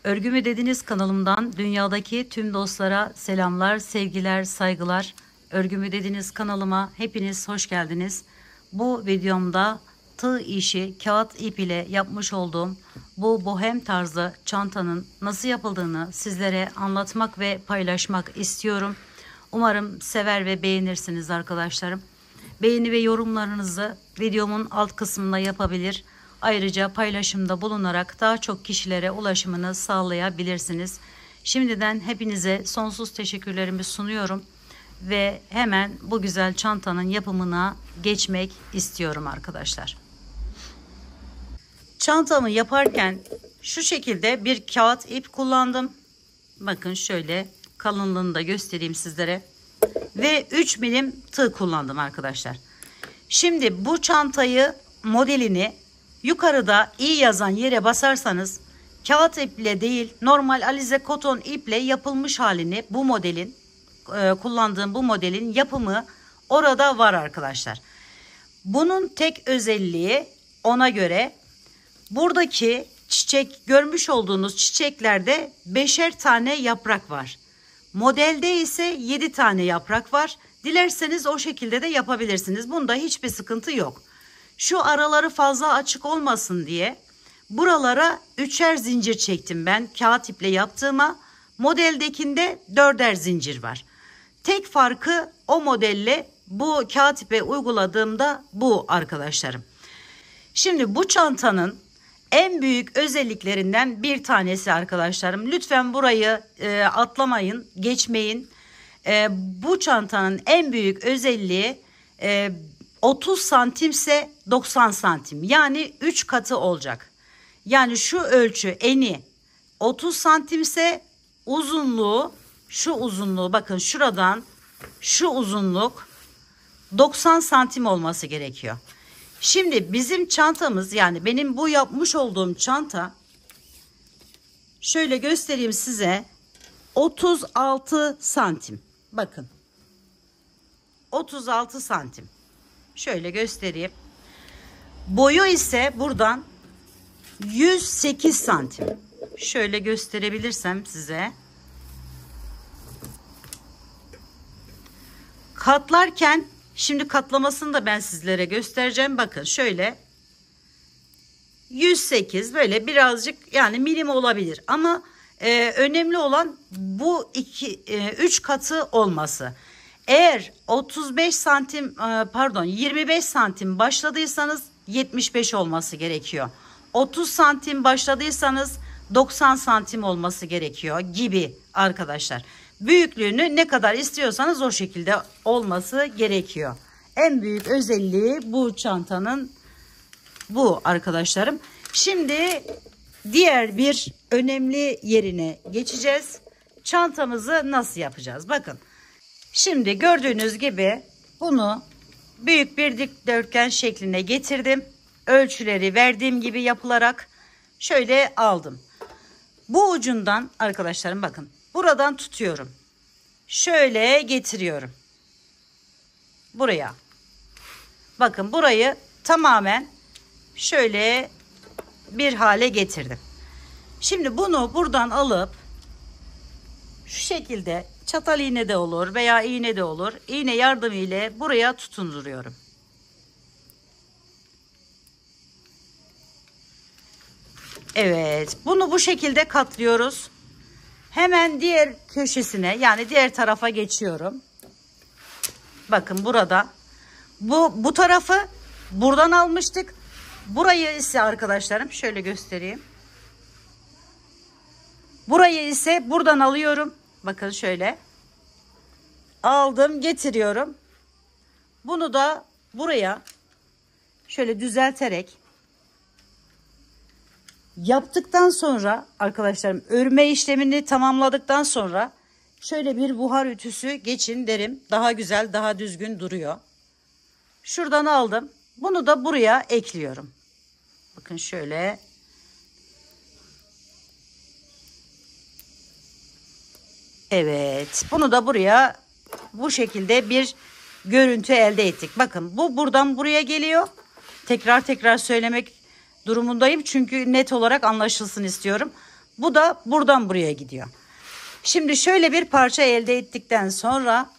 Örgümü Dediniz kanalımdan dünyadaki tüm dostlara selamlar, sevgiler, saygılar. Örgümü Dediniz kanalıma hepiniz hoş geldiniz. Bu videomda tığ işi kağıt ip ile yapmış olduğum bu bohem tarzı çantanın nasıl yapıldığını sizlere anlatmak ve paylaşmak istiyorum. Umarım sever ve beğenirsiniz arkadaşlarım. Beğeni ve yorumlarınızı videomun alt kısmında yapabilir. Ayrıca paylaşımda bulunarak daha çok kişilere ulaşımını sağlayabilirsiniz. Şimdiden hepinize sonsuz teşekkürlerimi sunuyorum ve hemen bu güzel çantanın yapımına geçmek istiyorum arkadaşlar. Çantamı yaparken şu şekilde bir kağıt ip kullandım. Bakın şöyle kalınlığını da göstereyim sizlere. Ve 3 milim tığ kullandım arkadaşlar. Şimdi bu çantayı modelini yukarıda i yazan yere basarsanız kağıt iple değil normal alize koton iple yapılmış halini bu modelin kullandığım bu modelin yapımı orada var arkadaşlar. Bunun tek özelliği ona göre buradaki çiçek görmüş olduğunuz çiçeklerde 5'er tane yaprak var. Modelde ise 7 tane yaprak var. Dilerseniz o şekilde de yapabilirsiniz. Bunda hiçbir sıkıntı yok. Şu araları fazla açık olmasın diye buralara 3'er zincir çektim ben kağıt iple yaptığıma. Modeldekinde 4'er zincir var. Tek farkı o modelle bu kağıt ipe uyguladığımda bu arkadaşlarım. Şimdi bu çantanın en büyük özelliklerinden bir tanesi arkadaşlarım. Lütfen burayı atlamayın, geçmeyin. Bu çantanın en büyük özelliği 30 santimse 90 santim. Yani 3 katı olacak. Yani şu ölçü eni 30 santimse uzunluğu şu uzunluğu bakın şuradan şu uzunluk 90 santim olması gerekiyor. Şimdi bizim çantamız yani benim bu yapmış olduğum çanta şöyle göstereyim size 36 santim. Bakın 36 santim. Şöyle göstereyim. Boyu ise buradan 108 santim. Şöyle gösterebilirsem size. Katlarken şimdi katlamasını da ben sizlere göstereceğim. Bakın şöyle 108 böyle birazcık yani milim olabilir ama önemli olan bu 3 katı olması. Eğer 35 santim pardon 25 santim başladıysanız 75 olması gerekiyor. 30 santim başladıysanız 90 santim olması gerekiyor gibi arkadaşlar. Büyüklüğünü ne kadar istiyorsanız o şekilde olması gerekiyor. En büyük özelliği bu çantanın bu arkadaşlarım. Şimdi diğer bir önemli yerine geçeceğiz. Çantamızı nasıl yapacağız? Bakın. Şimdi gördüğünüz gibi bunu büyük bir dikdörtgen şekline getirdim. Ölçüleri verdiğim gibi yapılarak şöyle aldım. Bu ucundan arkadaşlarım bakın. Buradan tutuyorum. Şöyle getiriyorum. Buraya. Bakın burayı tamamen şöyle bir hale getirdim. Şimdi bunu buradan alıp şu şekilde çatal iğne de olur veya iğne de olur. İğne yardımı ile buraya tutunduruyorum. Evet, bunu bu şekilde katlıyoruz. Hemen diğer köşesine yani diğer tarafa geçiyorum. Bakın burada bu tarafı buradan almıştık. Burayı ise arkadaşlarım şöyle göstereyim. Burayı ise buradan alıyorum. Bakın şöyle. Aldım, getiriyorum. Bunu da buraya şöyle düzelterek yaptıktan sonra arkadaşlarım örme işlemini tamamladıktan sonra şöyle bir buhar ütüsü geçin derim. Daha güzel, daha düzgün duruyor. Şuradan aldım. Bunu da buraya ekliyorum. Bakın şöyle. Evet. Bunu da buraya bu şekilde bir görüntü elde ettik. Bakın bu buradan buraya geliyor. Tekrar söylemek durumundayım. Çünkü net olarak anlaşılsın istiyorum. Bu da buradan buraya gidiyor. Şimdi şöyle bir parça elde ettikten sonra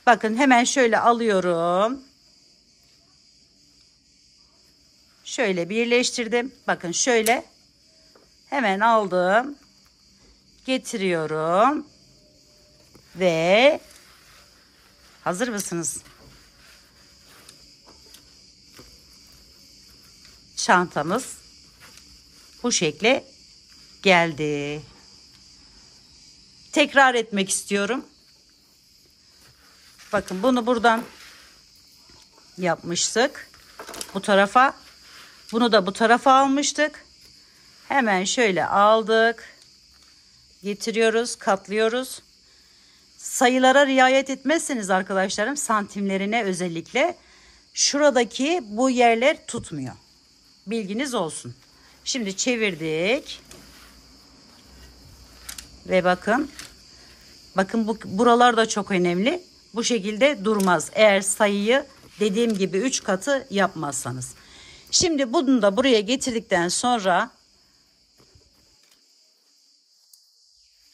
bakın hemen şöyle alıyorum. Şöyle birleştirdim. Bakın şöyle hemen aldım. Getiriyorum. Ve hazır mısınız? Çantamız bu şekle geldi. Tekrar etmek istiyorum. Bakın bunu buradan yapmıştık. Bu tarafa. Bunu da bu tarafa almıştık. Hemen şöyle aldık. Getiriyoruz, katlıyoruz. Sayılara riayet etmezseniz arkadaşlarım, santimlerine özellikle, şuradaki bu yerler tutmuyor. Bilginiz olsun. Şimdi çevirdik. Ve bakın. Bakın buralar da çok önemli. Bu şekilde durmaz. Eğer sayıyı dediğim gibi 3 katı yapmazsanız. Şimdi bunu da buraya getirdikten sonra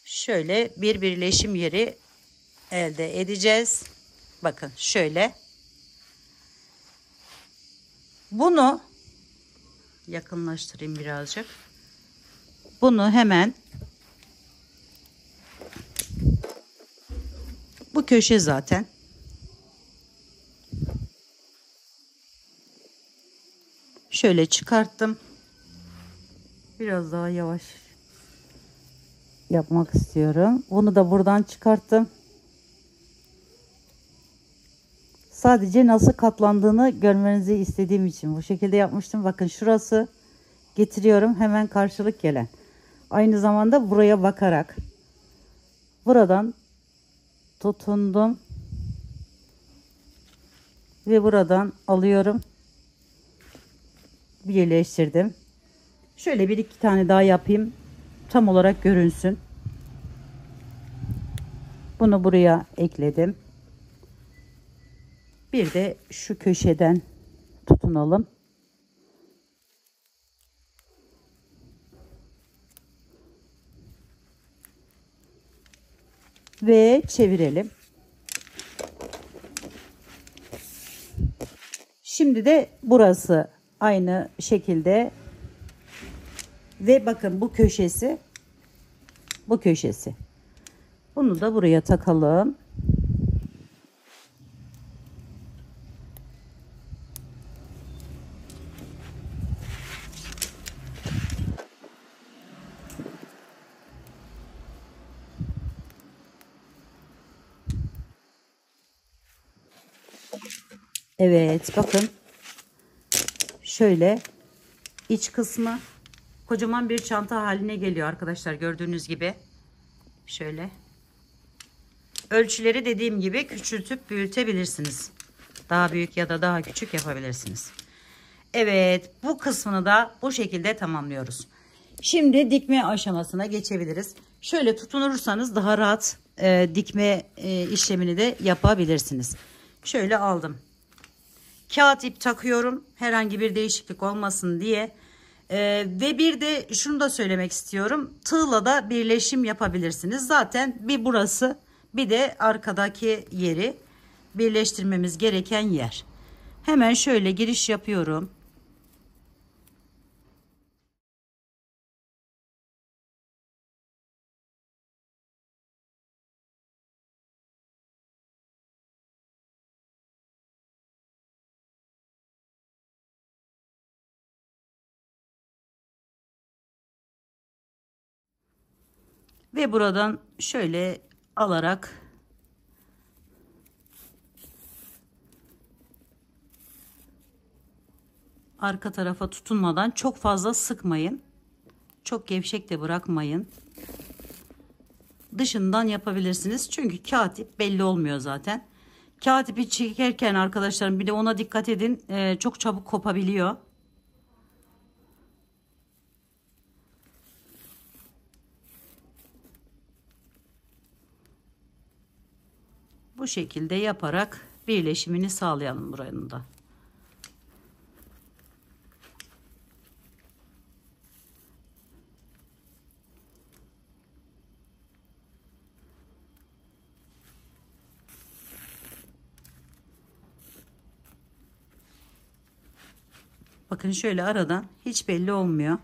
şöyle bir birleşim yeri elde edeceğiz. Bakın şöyle. Bunu yakınlaştırayım birazcık. Bunu hemen bu köşe zaten. Şöyle çıkarttım. Biraz daha yavaş yapmak istiyorum. Bunu da buradan çıkarttım. Sadece nasıl katlandığını görmenizi istediğim için bu şekilde yapmıştım. Bakın şurası, getiriyorum hemen karşılık gelen. Aynı zamanda buraya bakarak buradan tutundum ve buradan alıyorum. Birleştirdim. Şöyle bir iki tane daha yapayım. Tam olarak görünsün. Bunu buraya ekledim. Bir de şu köşeden tutunalım. Ve çevirelim. Şimdi de burası aynı şekilde. Ve bakın bu köşesi. Bu köşesi. Bunu da buraya takalım. Evet, bakın. Şöyle iç kısmı kocaman bir çanta haline geliyor arkadaşlar, gördüğünüz gibi. Şöyle. Ölçüleri dediğim gibi küçültüp büyütebilirsiniz. Daha büyük ya da daha küçük yapabilirsiniz. Evet, bu kısmını da bu şekilde tamamlıyoruz. Şimdi dikme aşamasına geçebiliriz. Şöyle tutunursanız daha rahat dikme işlemini de yapabilirsiniz. Şöyle aldım. Kağıt ip takıyorum. Herhangi bir değişiklik olmasın diye. Ve bir de şunu da söylemek istiyorum. Tığla da birleşim yapabilirsiniz. Zaten bir burası, bir de arkadaki yeri birleştirmemiz gereken yer. Hemen şöyle giriş yapıyorum. Ve buradan şöyle alarak arka tarafa tutunmadan, çok fazla sıkmayın. Çok gevşek de bırakmayın. Dışından yapabilirsiniz. Çünkü kağıt ip belli olmuyor zaten. Kağıt ipi çekerken arkadaşlarım bir de ona dikkat edin. Çok çabuk kopabiliyor. Bu şekilde yaparak birleşimini sağlayalım buranın da. Bakın şöyle aradan hiç belli olmuyor.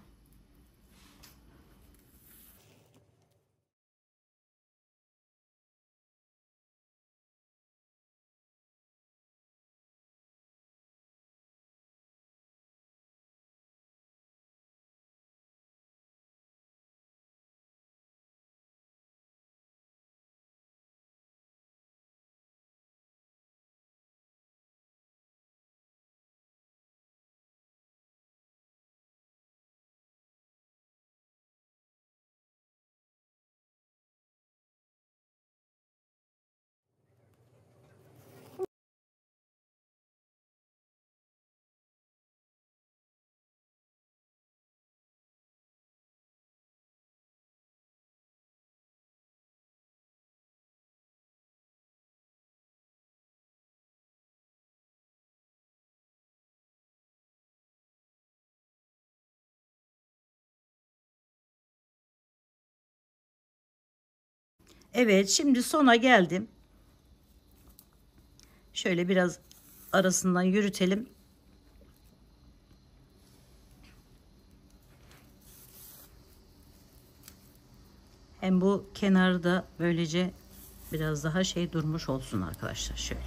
Evet, şimdi sona geldim. Şöyle biraz arasından yürütelim. Hem bu kenarı da böylece biraz daha şey durmuş olsun arkadaşlar. Şöyle.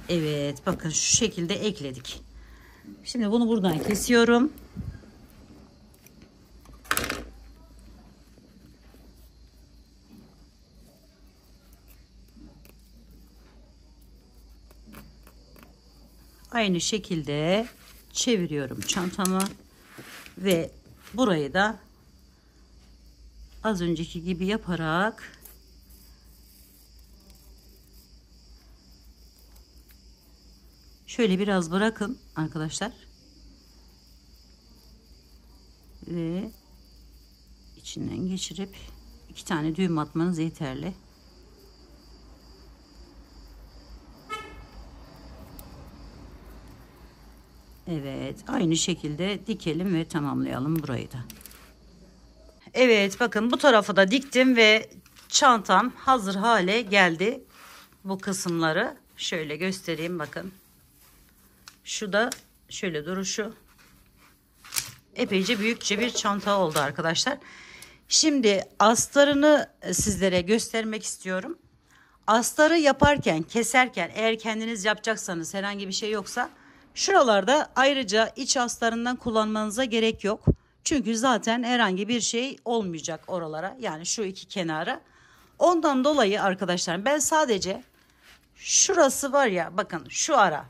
Evet, bakın şu şekilde ekledik. Şimdi bunu buradan kesiyorum. Aynı şekilde çeviriyorum çantamı ve burayı da az önceki gibi yaparak şöyle biraz bırakın arkadaşlar ve içinden geçirip 2 tane düğüm atmanız yeterli. Evet, aynı şekilde dikelim ve tamamlayalım burayı da. Evet, bakın bu tarafı da diktim ve çantam hazır hale geldi. Bu kısımları şöyle göstereyim, bakın. Şu da şöyle duruşu. Epeyce büyükçe bir çanta oldu arkadaşlar. Şimdi astarını sizlere göstermek istiyorum. Astarı yaparken, keserken, eğer kendiniz yapacaksanız, herhangi bir şey yoksa şuralarda ayrıca iç astarından kullanmanıza gerek yok. Çünkü zaten herhangi bir şey olmayacak oralara, yani şu iki kenara. Ondan dolayı arkadaşlar ben sadece şurası var ya, bakın şu ara,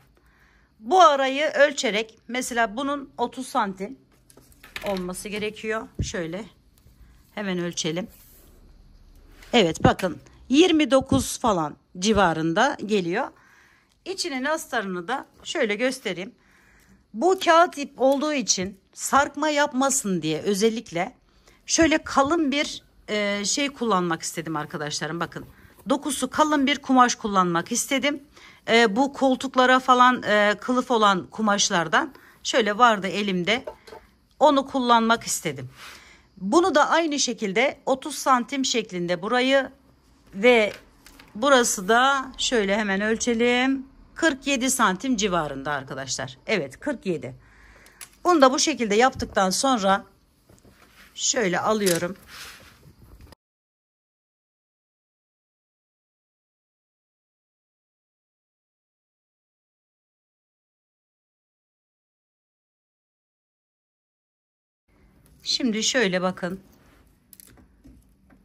bu arayı ölçerek, mesela bunun 30 santim olması gerekiyor. Şöyle hemen ölçelim. Evet, bakın 29 falan civarında geliyor. İçinin astarını da şöyle göstereyim. Bu kağıt ip olduğu için sarkma yapmasın diye özellikle şöyle kalın bir şey kullanmak istedim arkadaşlarım. Bakın dokusu kalın bir kumaş kullanmak istedim. Bu koltuklara falan kılıf olan kumaşlardan şöyle vardı elimde. Onu kullanmak istedim. Bunu da aynı şekilde 30 santim şeklinde burayı ve burası da şöyle hemen ölçelim. 47 santim civarında arkadaşlar. Evet, 47. Bunu da bu şekilde yaptıktan sonra şöyle alıyorum. Şimdi şöyle bakın.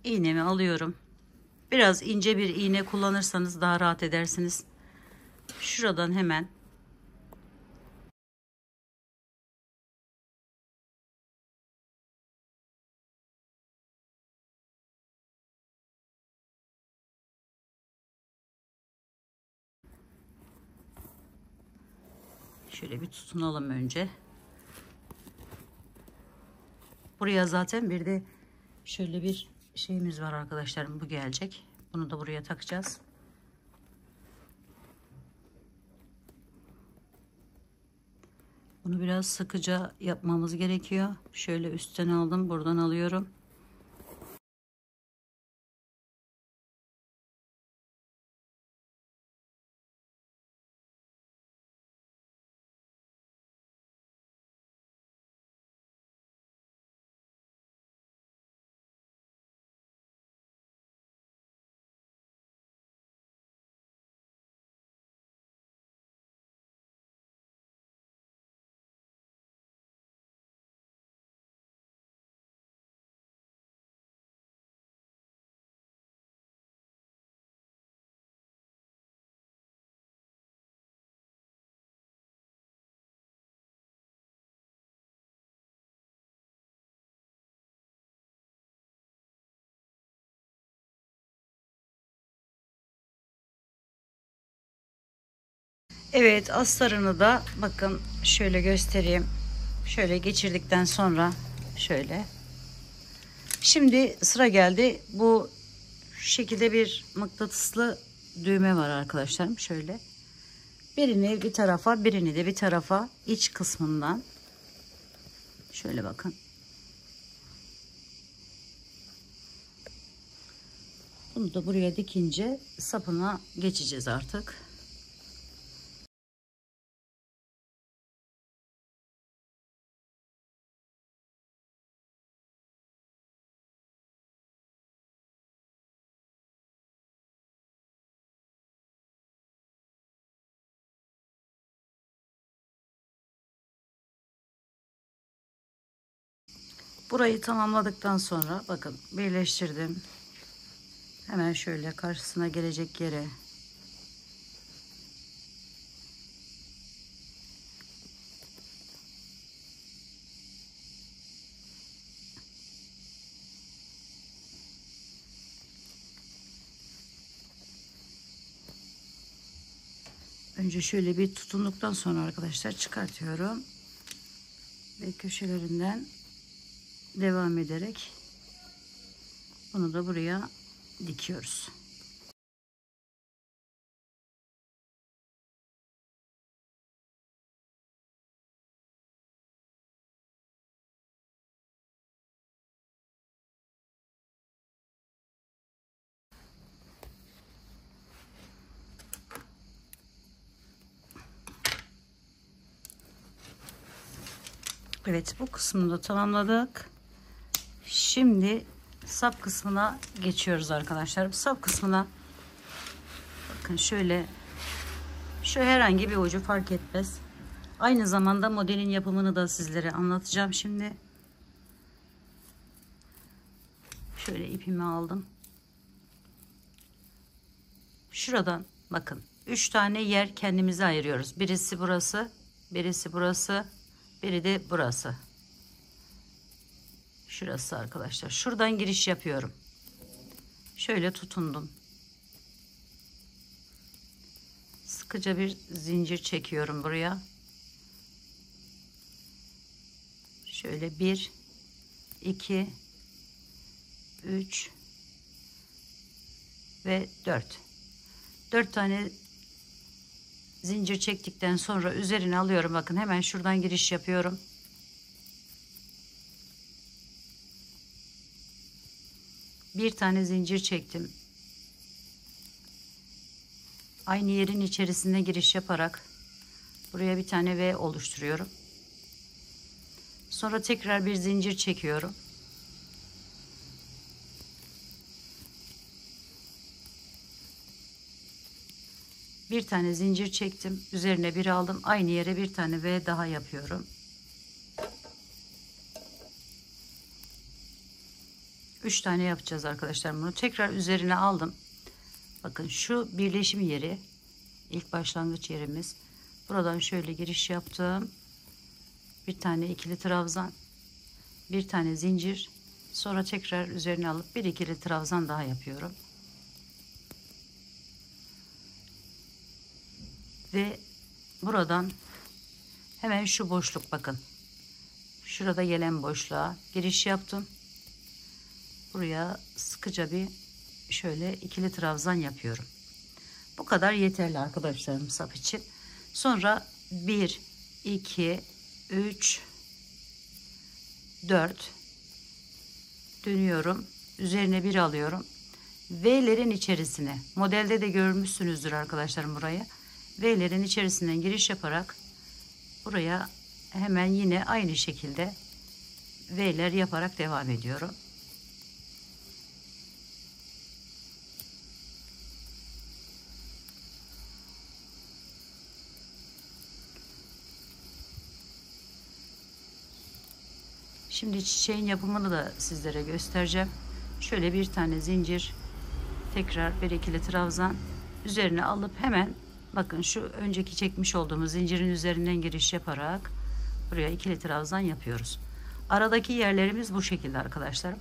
İğnemi alıyorum. Biraz ince bir iğne kullanırsanız daha rahat edersiniz. Şuradan hemen şöyle bir tutunalım önce. Buraya zaten bir de şöyle bir şeyimiz var arkadaşlarım, bu gelecek. Bunu da buraya takacağız. Bunu biraz sıkıca yapmamız gerekiyor. Şöyle üstten aldım, buradan alıyorum. Evet, astarını da bakın şöyle göstereyim. Şöyle geçirdikten sonra şöyle. Şimdi sıra geldi. Bu şekilde bir mıknatıslı düğme var arkadaşlarım. Şöyle. Birini bir tarafa, birini de bir tarafa, iç kısmından. Şöyle bakın. Bunu da buraya dikince sapına geçeceğiz artık. Burayı tamamladıktan sonra bakın birleştirdim. Hemen şöyle karşısına gelecek yere önce şöyle bir tutunduktan sonra arkadaşlar çıkartıyorum ve köşelerinden devam ederek bunu da buraya dikiyoruz. Evet, bu kısmını da tamamladık. Şimdi sap kısmına geçiyoruz arkadaşlar. Sap kısmına bakın şöyle, şu herhangi bir ucu fark etmez. Aynı zamanda modelin yapımını da sizlere anlatacağım şimdi. Şöyle ipimi aldım. Şuradan bakın 3 tane yer kendimize ayırıyoruz. Birisi burası, birisi burası, biri de burası. Şurası arkadaşlar. Şuradan giriş yapıyorum. Şöyle tutundum. Sıkıca bir zincir çekiyorum buraya. Şöyle 1, 2, 3 ve 4. 4 tane zincir çektikten sonra üzerine alıyorum. Bakın hemen şuradan giriş yapıyorum. Bir tane zincir çektim. Aynı yerin içerisine giriş yaparak buraya bir tane V oluşturuyorum. Sonra tekrar bir zincir çekiyorum. Bir tane zincir çektim. Üzerine bir aldım. Aynı yere bir tane V daha yapıyorum. 3 tane yapacağız arkadaşlar bunu. Tekrar üzerine aldım. Bakın şu birleşim yeri, ilk başlangıç yerimiz. Buradan şöyle giriş yaptım. Bir tane ikili trabzan, bir tane zincir. Sonra tekrar üzerine alıp bir ikili trabzan daha yapıyorum. Ve buradan hemen şu boşluk, bakın. Şurada gelen boşluğa giriş yaptım. Buraya sıkıca bir şöyle ikili trabzan yapıyorum. Bu kadar yeterli arkadaşlarım sap için. Sonra 1, 2, 3, 4 dönüyorum. Üzerine bir alıyorum. V'lerin içerisine, modelde de görmüşsünüzdür arkadaşlarım burayı. V'lerin içerisinden giriş yaparak buraya hemen yine aynı şekilde V'ler yaparak devam ediyorum. Şimdi çiçeğin yapımını da sizlere göstereceğim. Şöyle bir tane zincir, tekrar bir ikili trabzan, üzerine alıp hemen bakın şu önceki çekmiş olduğumuz zincirin üzerinden giriş yaparak buraya ikili trabzan yapıyoruz. Aradaki yerlerimiz bu şekilde arkadaşlarım.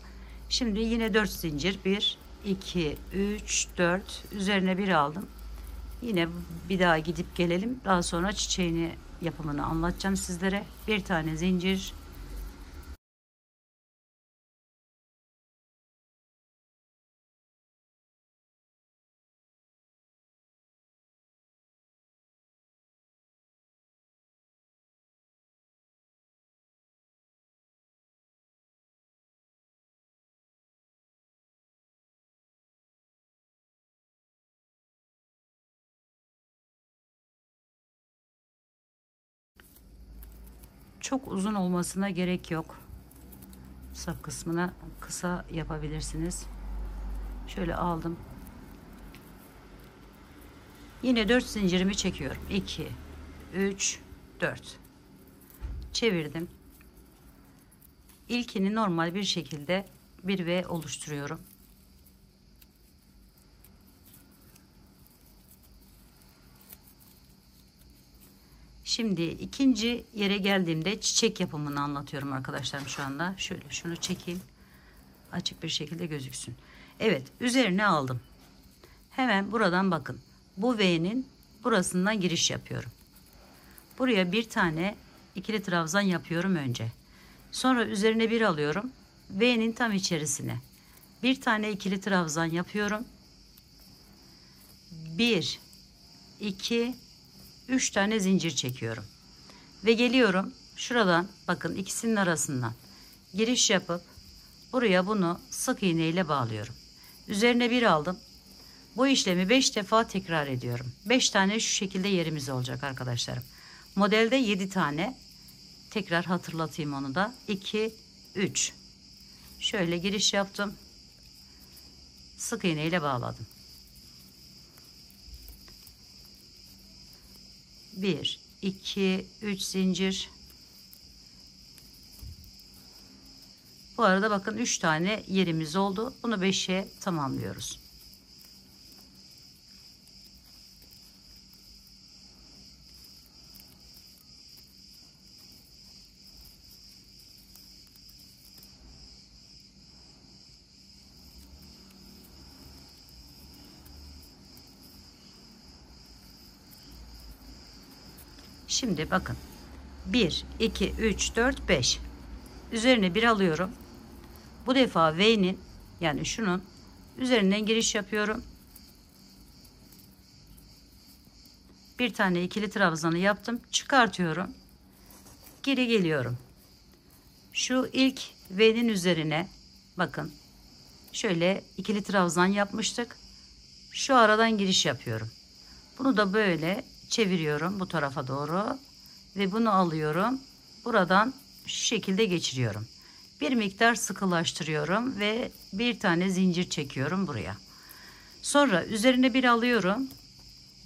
Şimdi yine 4 zincir, 1, 2, 3, 4, üzerine bir aldım. Yine bir daha gidip gelelim. Daha sonra çiçeğini yapımını anlatacağım sizlere. Bir tane zincir. Çok uzun olmasına gerek yok. Sap kısmına kısa yapabilirsiniz. Şöyle aldım. Yine 4 zincirimi çekiyorum. 2, 3, 4. Çevirdim. İlkini normal bir şekilde bir V oluşturuyorum. Şimdi ikinci yere geldiğimde çiçek yapımını anlatıyorum arkadaşlarım şu anda. Şöyle şunu çekeyim. Açık bir şekilde gözüksün. Evet, üzerine aldım. Hemen buradan bakın. Bu V'nin burasından giriş yapıyorum. Buraya bir tane ikili trabzan yapıyorum önce. Sonra üzerine bir alıyorum. V'nin tam içerisine bir tane ikili trabzan yapıyorum. 1, 2, 3 tane zincir çekiyorum. Ve geliyorum. Şuradan bakın ikisinin arasından giriş yapıp buraya bunu sık iğne ile bağlıyorum. Üzerine bir aldım. Bu işlemi 5 defa tekrar ediyorum. 5 tane şu şekilde yerimiz olacak arkadaşlarım. Modelde 7 tane. Tekrar hatırlatayım onu da. 2, 3. Şöyle giriş yaptım. Sık iğne ile bağladım. 1, 2, 3 zincir. Bu arada bakın 3 tane yerimiz oldu. Bunu 5'e tamamlıyoruz. Şimdi bakın 1, 2, 3, 4, 5 üzerine bir alıyorum. Bu defa V'nin yani şunun üzerinden giriş yapıyorum. Bir tane ikili trabzanı yaptım. Çıkartıyorum. Geri geliyorum. Şu ilk V'nin üzerine bakın. Şöyle ikili trabzan yapmıştık. Şu aradan giriş yapıyorum. Bunu da böyle çeviriyorum bu tarafa doğru. Ve bunu alıyorum. Buradan şu şekilde geçiriyorum. Bir miktar sıkılaştırıyorum ve bir tane zincir çekiyorum buraya. Sonra üzerine bir alıyorum.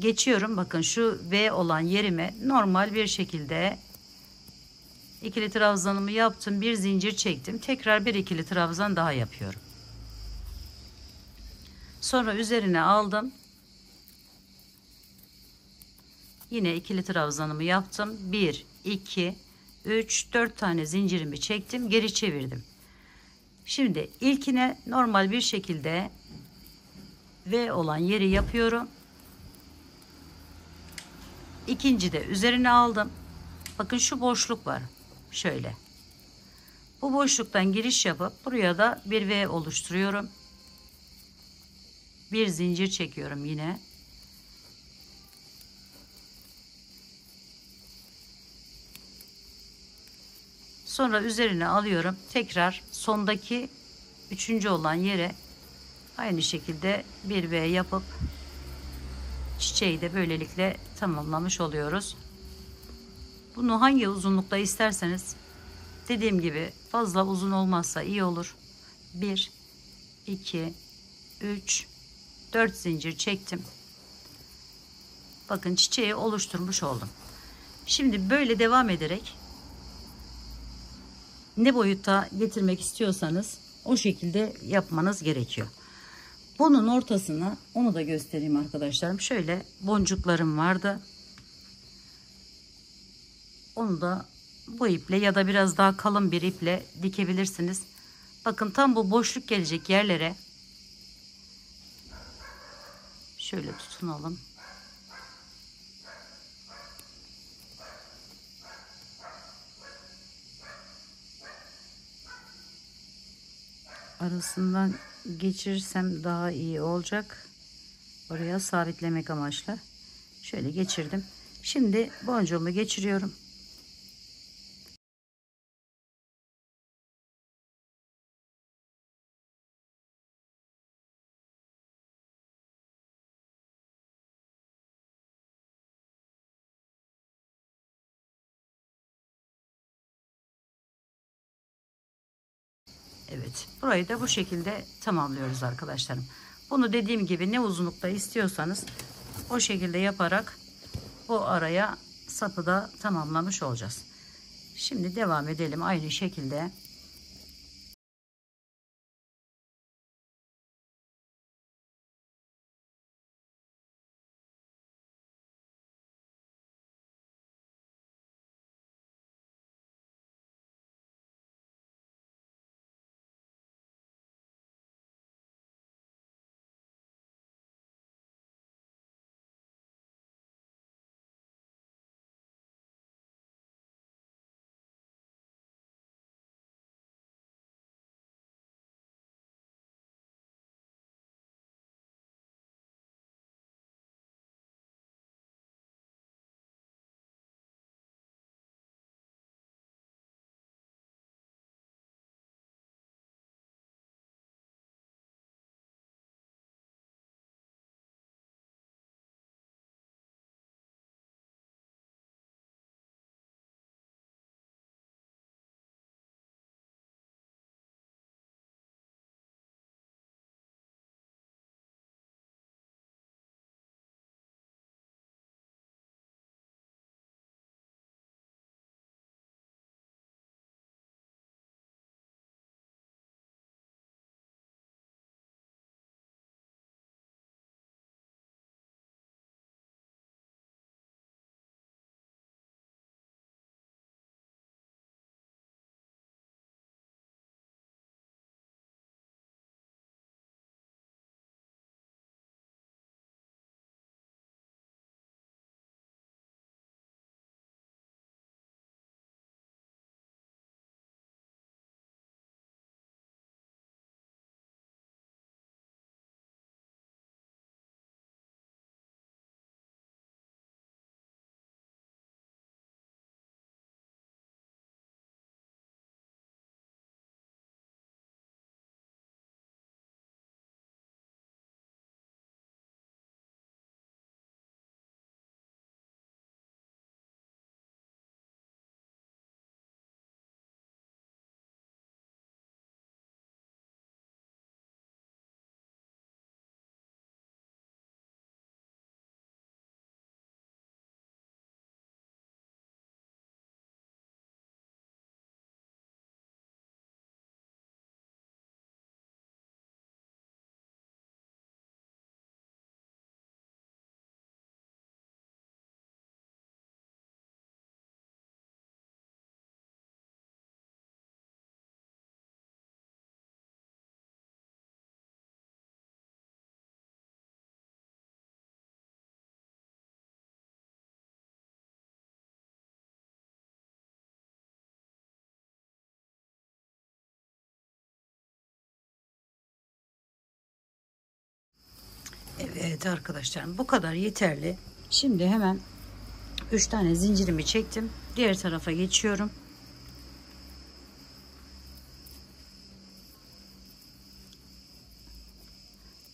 Geçiyorum. Bakın şu V olan yerime normal bir şekilde ikili trabzanımı yaptım. Bir zincir çektim. Tekrar bir ikili trabzan daha yapıyorum. Sonra üzerine aldım. Yine ikili trabzanımı yaptım. 1, 2, 3, 4 tane zincirimi çektim. Geri çevirdim. Şimdi ilkine normal bir şekilde V olan yeri yapıyorum. İkinci de üzerine aldım. Bakın şu boşluk var. Şöyle. Bu boşluktan giriş yapıp buraya da bir V oluşturuyorum. Bir zincir çekiyorum yine. Sonra üzerine alıyorum. Tekrar sondaki üçüncü olan yere aynı şekilde bir V yapıp çiçeği de böylelikle tamamlamış oluyoruz. Bunu hangi uzunlukta isterseniz, dediğim gibi fazla uzun olmazsa iyi olur. 1, 2, 3, 4 zincir çektim. Bakın çiçeği oluşturmuş oldum. Şimdi böyle devam ederek ne boyuta getirmek istiyorsanız o şekilde yapmanız gerekiyor. Bunun ortasına onu da göstereyim arkadaşlarım. Şöyle boncuklarım vardı. Onu da bu iple ya da biraz daha kalın bir iple dikebilirsiniz. Bakın tam bu boşluk gelecek yerlere şöyle tutunalım. arasından geçirirsem daha iyi olacak. Oraya sabitlemek amaçlı. Şöyle geçirdim. Şimdi boncuğumu geçiriyorum. Evet, burayı da bu şekilde tamamlıyoruz arkadaşlarım. Bunu dediğim gibi ne uzunlukta istiyorsanız o şekilde yaparak bu araya sapı da tamamlamış olacağız. Şimdi devam edelim aynı şekilde. Evet arkadaşlarım, bu kadar yeterli. Şimdi hemen 3 tane zincirimi çektim. Diğer tarafa geçiyorum.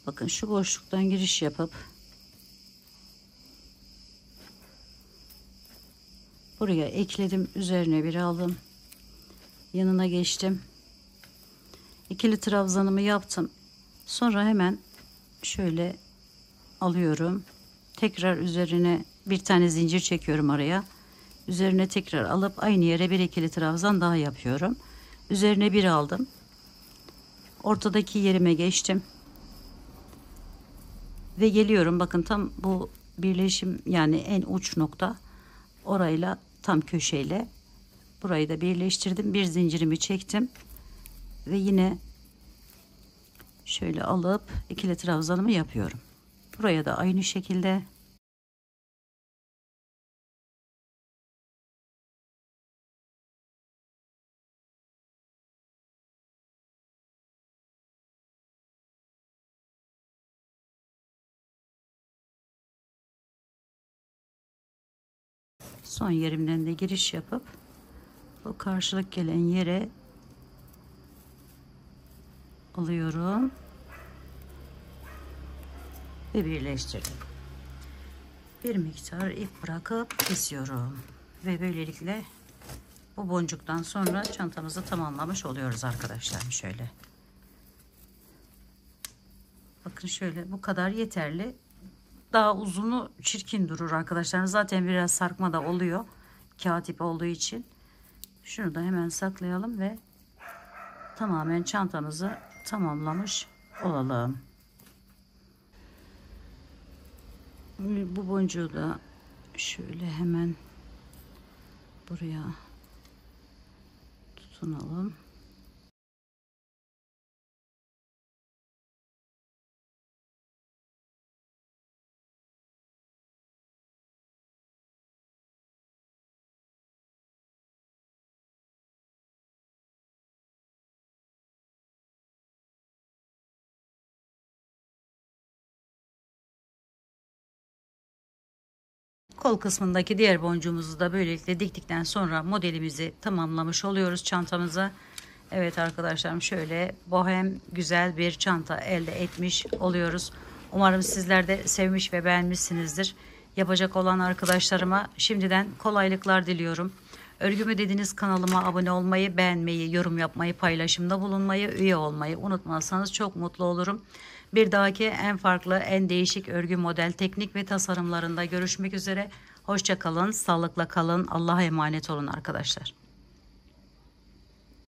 Bakın şu boşluktan giriş yapıp buraya ekledim. Üzerine bir aldım. Yanına geçtim. İkili trabzanımı yaptım. Sonra hemen şöyle alıyorum. Tekrar üzerine bir tane zincir çekiyorum araya. Üzerine tekrar alıp aynı yere bir ikili trabzan daha yapıyorum. Üzerine bir aldım. Ortadaki yerime geçtim. Ve geliyorum. Bakın tam bu birleşim, yani en uç nokta, orayla tam köşeyle burayı da birleştirdim. Bir zincirimi çektim. Ve yine şöyle alıp ikili trabzanımı yapıyorum. Buraya da aynı şekilde Son yerimden de giriş yapıp bu karşılık gelen yere alıyorum ve birleştirdim. Bir miktar ip bırakıp kesiyorum ve böylelikle bu boncuktan sonra çantamızı tamamlamış oluyoruz arkadaşlar. Şöyle bakın, şöyle bu kadar yeterli. Daha uzunu çirkin durur arkadaşlar. Zaten biraz sarkma da oluyor kağıt ipi olduğu için. Şunu da hemen saklayalım ve tamamen çantamızı tamamlamış olalım. Bu boncuğu da şöyle hemen buraya tutunalım. Kol kısmındaki diğer boncuğumuzu da böylelikle diktikten sonra modelimizi tamamlamış oluyoruz çantamıza. Evet arkadaşlarım, şöyle bohem güzel bir çanta elde etmiş oluyoruz. Umarım sizler de sevmiş ve beğenmişsinizdir. Yapacak olan arkadaşlarıma şimdiden kolaylıklar diliyorum. Örgümü dediğiniz kanalıma abone olmayı, beğenmeyi, yorum yapmayı, paylaşımda bulunmayı, üye olmayı unutmazsanız çok mutlu olurum. Bir dahaki en farklı, en değişik örgü model, teknik ve tasarımlarında görüşmek üzere. Hoşça kalın, sağlıkla kalın, Allah'a emanet olun arkadaşlar.